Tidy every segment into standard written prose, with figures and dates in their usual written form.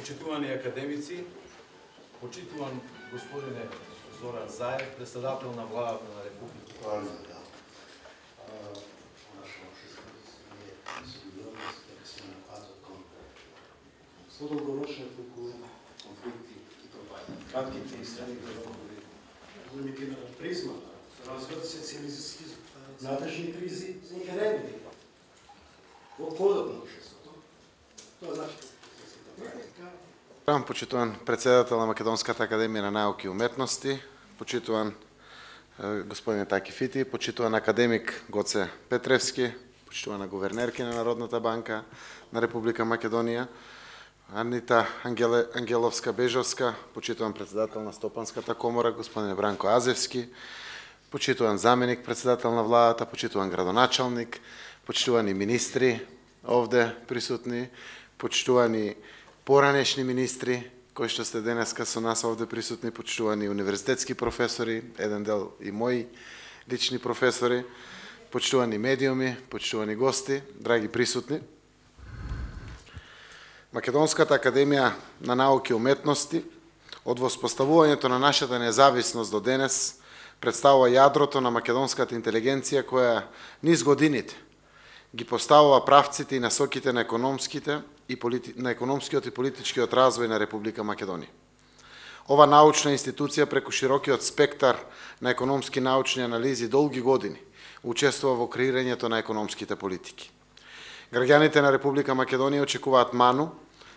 Почитувани академици, почитуван господине Зоран Заев, председател на владата на Република. Со долгорочните конфликти и кратките и средните договори, големите на призмата, развиват се цивилизатски натрешни кризи за инхерентни. От кодът на обществото. Това значи Почитуван председател на Македонската академија на науки и уметности, почитуван господин Таки Фити, почитуван академик Гоце Петревски, почитувана гувернерка на Народната банка на Република Македонија, Анита Ангеловска-Бежовска, почитуван председател на Стопанската комора, господин Бранко Азевски, почитуван заменик председател на владата, почитуван градоначалник, почитувани министри овде присутни, почитувани поранешни министри, кои што сте денеска со нас овде присутни, почитувани универзитетски професори, еден дел и мои лични професори, почитувани медиуми, почитувани гости, драги присутни. Македонската академија на науки и уметности од воспоставувањето на нашата независност до денес представува јадрото на македонската интелигенција која низ годините ги поставува правците и насоките на економскиот и политичкиот развој на Република Македонија. Ова научна институција преку широкиот спектар на економски научни анализи долги години учествува во креирањето на економските политики. Граѓаните на Република Македонија очекуваат МАНУ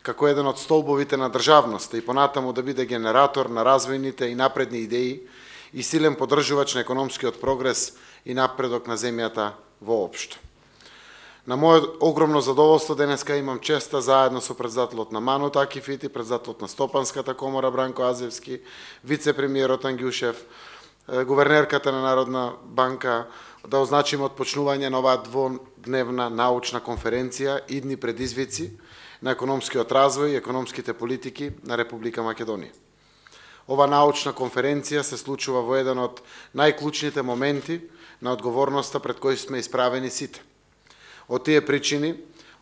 како еден од столбовите на државноста и понатаму да биде генератор на развојните и напредни идеи и силен поддржувач на економскиот прогрес и напредок на земјата воопшто. На мојот огромно задоволство денеска имам честа заедно со председателот на МАНУ Таки Фити, председателот на Стопанската комора Бранко Азевски, вице-премиерот Ангјушев, гувернерката на Народна банка, да означиме отпочнување на оваа дводневна научна конференција идни предизвици на економскиот развој и економските политики на Република Македонија. Ова научна конференција се случува во еден од најклучните моменти на одговорноста пред кои сме исправени сите. Од тие причини,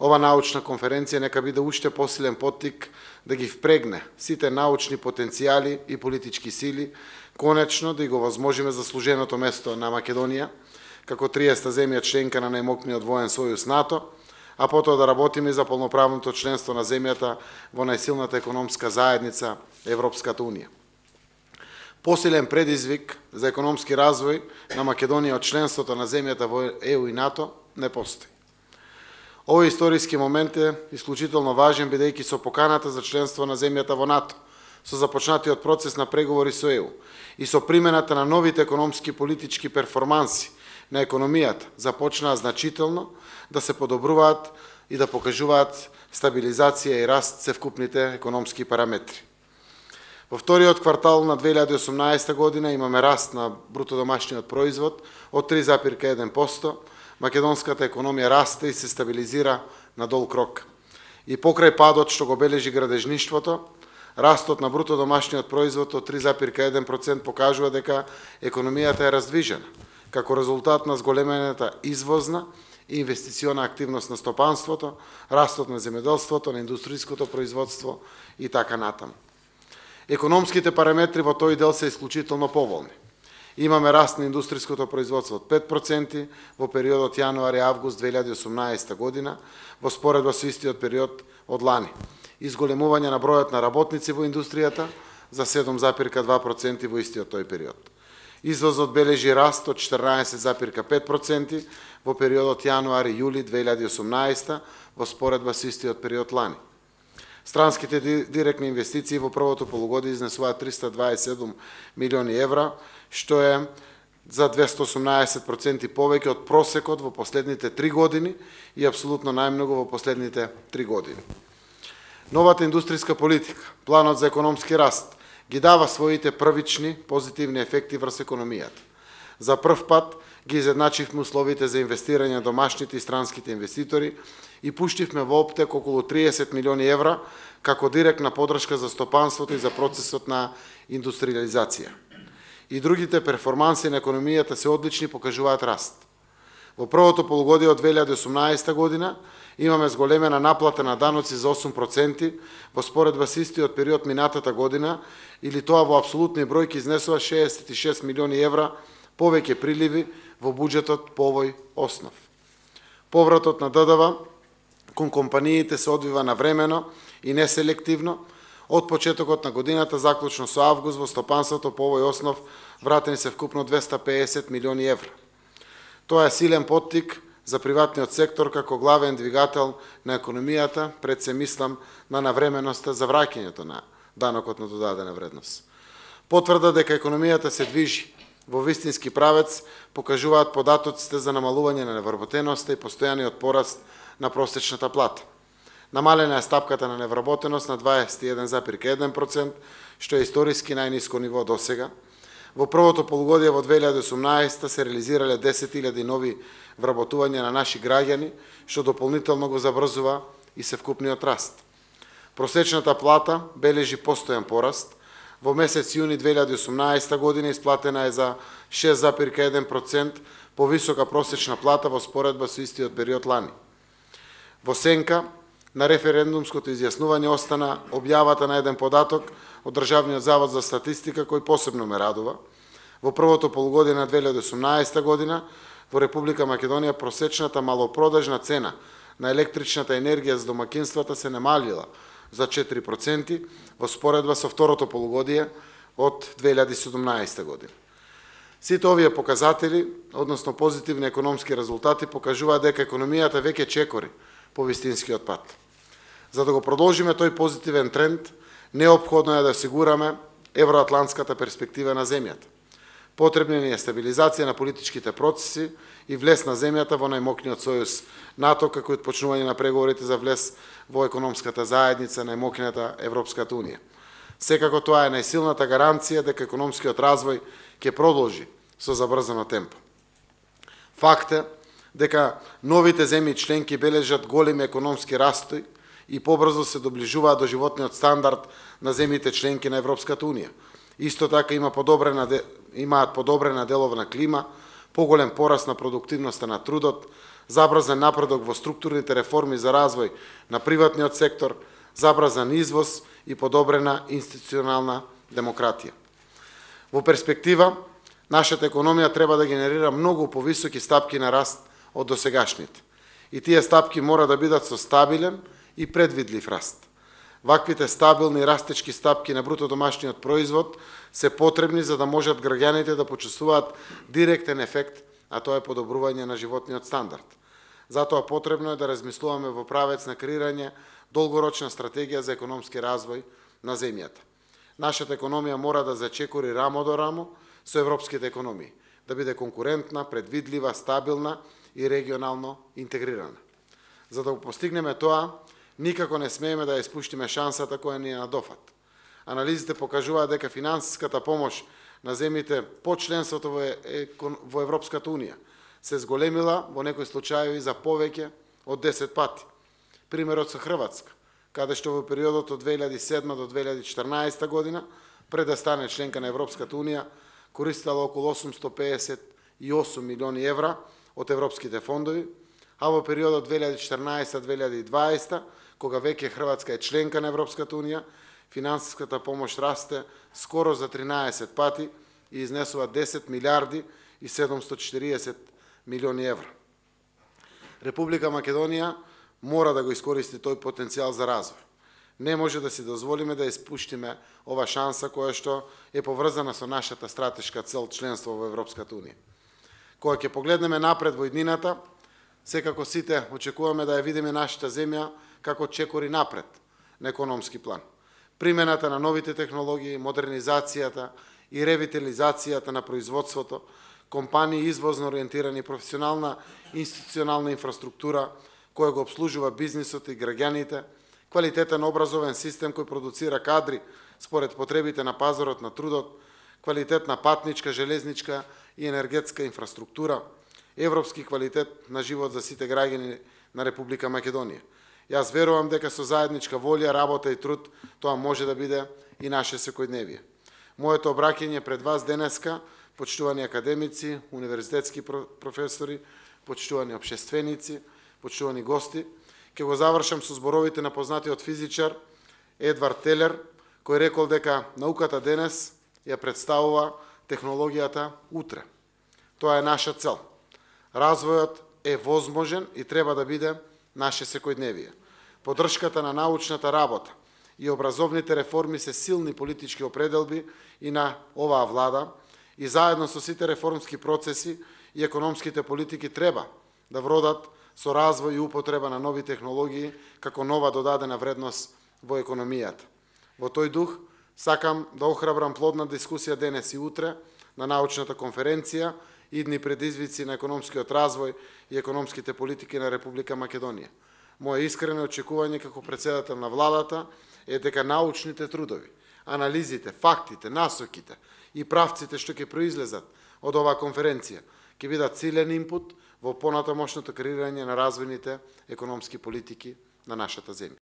ова научна конференција нека биде уште посилен поттик да ги впрегне сите научни потенцијали и политички сили, конечно да го возможиме заслуженото место на Македонија, како 30-та земја членка на најмокниот воен сојуз НАТО, а потоа да работиме за полноправното членство на земјата во најсилната економска заедница Европската Унија. Посилен предизвик за економски развој на Македонија од членството на земјата во ЕУ и НАТО не постои. Овој историски момент е исклучително важен бидејќи со поканата за членство на земјата во НАТО, со започнатиот процес на преговори со ЕУ и со примената на новите економски политички перформанси на економијата започнаа значително да се подобруваат и да покажуваат стабилизација и раст севкупните економски параметри. Во вториот квартал на 2018 година имаме раст на брутодомашниот производ од 3,1%, македонската економија расте и се стабилизира на дол крок. И покрај падот што го бележи градежништвото, растот на брутодомашниот производ од 3,1% покажува дека економијата е раздвижена, како резултат на зголемената извозна и инвестициона активност на стопанството, растот на земјоделството, на индустријското производство и така натаму. Економските параметри во тој дел се исклучително поволни. Имаме раст на индустријското производство од 5% во периодот јануари-август 2018 година, во споредба со истиот период од лани. Изголемување на бројот на работници во индустријата за 7,2% во истиот тој период. Извозот бележи раст од 14,5% во периодот јануари-јули 2018 во споредба со истиот период лани. Странските директни инвестиции во првото полугодие изнесуваат 327 милиони евра, што е за 218% повеќе од просекот во последните 3 години и апсолутно најмногу во последните 3 години. Новата индустријска политика, планот за економски раст, ги дава своите првични позитивни ефекти врз економијата. За прв пат ги изедначивме условите за инвестирање на домашните и странските инвеститори и пуштивме во оптек околу 30 милиони евра како директна поддршка за стопанството и за процесот на индустриализација. И другите перформанси на економијата се одлични, покажуваат раст. Во првото полугодие од 2018 година имаме зголемена наплата на даноци за 8% во споредба со истиот период минатата година, или тоа во апсолутни бројки изнесува 66 милиони евра повеќе приливи во буџетот по овој основ. Повратот на ДДВ кон компаниите се одвива навремено и неселективно. Од почетокот на годината, заклучно со август, во стопанството по овој основ вратени се вкупно 250 милиони евра. Тоа е силен поттик за приватниот сектор како главен двигател на економијата, пред се мислам на навременоста за враќањето на данокот на додадена вредност. Потврда дека економијата се движи во вистински правец покажуваат податоците за намалување на невработеноста и постојаниот пораст на просечната плата. Намалена е стапката на невработеност на 21,1%, што е историски најниско ниво досега. Во првото полугодие во 2018 се реализирале 10.000 нови вработувања на наши граѓани, што дополнително го забрзува и севкупниот раст. Просечната плата бележи постојан пораст. Во месец јуни 2018 година исплатена е за 6,1% повисока просечна плата во споредба со истиот период лани. Во сенка на референдумското изјаснување остана објавата на еден податок од Државниот завод за статистика кој посебно ме радува. Во првото полугодие на 2018 година во Република Македонија просечната малопродажна цена на електричната енергија за домакинствата се намалила за 4% во споредба со второто полугодие од 2017 година. Сите овие показатели, односно позитивни економски резултати, покажуваат дека економијата веќе чекори по вистинскиот пат. За да го продолжиме тој позитивен тренд, неопходно е да осигураме евроатлантската перспектива на земјата. Потребна ни е стабилизација на политичките процеси и влез на земјата во најмокниот сојуз НАТО, како и отпочнување на преговорите за влез во економската заедница најмокната Европската унија. Секако тоа е најсилната гаранција дека економскиот развој ќе продолжи со забрзано темпо. Факт е дека новите земји членки бележат големи економски растој и побрзо се доближуваат до животниот стандард на земјите членки на Европската унија. Исто така имаат подобрена деловна клима, поголем пораст на продуктивноста на трудот, забрзан напредок во структурните реформи за развој на приватниот сектор, забрзан извоз и подобрена институционална демократија. Во перспектива, нашата економија треба да генерира многу повисоки стапки на раст од досегашните. И тие стапки мора да бидат со стабилен и предвидлив раст. Ваквите стабилни растечки стапки на бруто домашниот производ се потребни за да можат граѓаните да почувствуваат директен ефект, а тоа е подобрување на животниот стандард. Затоа потребно е да размислуваме во правец на креирање долгорочна стратегија за економски развој на земјата. Нашата економија мора да зачекори рамо до рамо со европските економии, да биде конкурентна, предвидлива, стабилна и регионално интегрирана. За да го постигнеме тоа, никако не смееме да ја испуштиме шансата која ни е на дофат. Анализите покажуваат дека финансиската помош на земјите по членството во Европската унија се зголемила во некои случаи за повеќе од 10 пати. Примерот со Хрватска, каде што во периодот од 2007 до 2014 година, пред да стане членка на Европската унија, користела околу 858 милиони евра од европските фондови, а во периодот 2014-2020, кога веќе Хрватска е членка на Европската унија, финансиската помош расте скоро за 13 пати и изнесува 10 милиарди и 740 милиони евра. Република Македонија мора да го искористи тој потенцијал за развој. Не може да си дозволиме да испуштиме ова шанса која што е поврзана со нашата стратешка цел членство во Европската унија. Кога ќе погледнеме напред во иднината, секако сите очекуваме да ја видиме нашата земја како чекори напред на економски план. Примената на новите технологии, модернизацијата и ревитализацијата на производството, компании извозно ориентирани, професионална институционална инфраструктура која го обслужува бизнисот и граѓаните, квалитетен образовен систем кој продуцира кадри според потребите на пазарот на трудот, квалитетна патничка, железничка и енергетска инфраструктура, европски квалитет на живот за сите граѓани на Република Македонија. Јас верувам дека со заедничка волја, работа и труд тоа може да биде и наше секојдневие. Моето обраќање пред вас денеска, почитувани академици, универзитетски професори, почитувани општественици, почитувани гости, ќе го завршам со зборовите на познатиот физичар Едвард Телер, кој рекол дека науката денес ја представува технологијата утре. Тоа е наша цел. Развојот е возможен и треба да биде наше секојдневие. Поддршката на научната работа и образовните реформи се силни политички определби и на оваа влада, и заедно со сите реформски процеси и економските политики треба да вродат со развој и употреба на нови технологии како нова додадена вредност во економијата. Во тој дух, сакам да охрабрам плодна дискусија денес и утре на научната конференција идни предизвици на економскиот развој и економските политики на Република Македонија. Моje искрено очекување како председател на владата е дека научните трудови, анализите, фактите, насоките и правците што ќе произлезат од оваа конференција ќе бидат силен инпут во понатамошното креирање на развојните економски политики на нашата земја.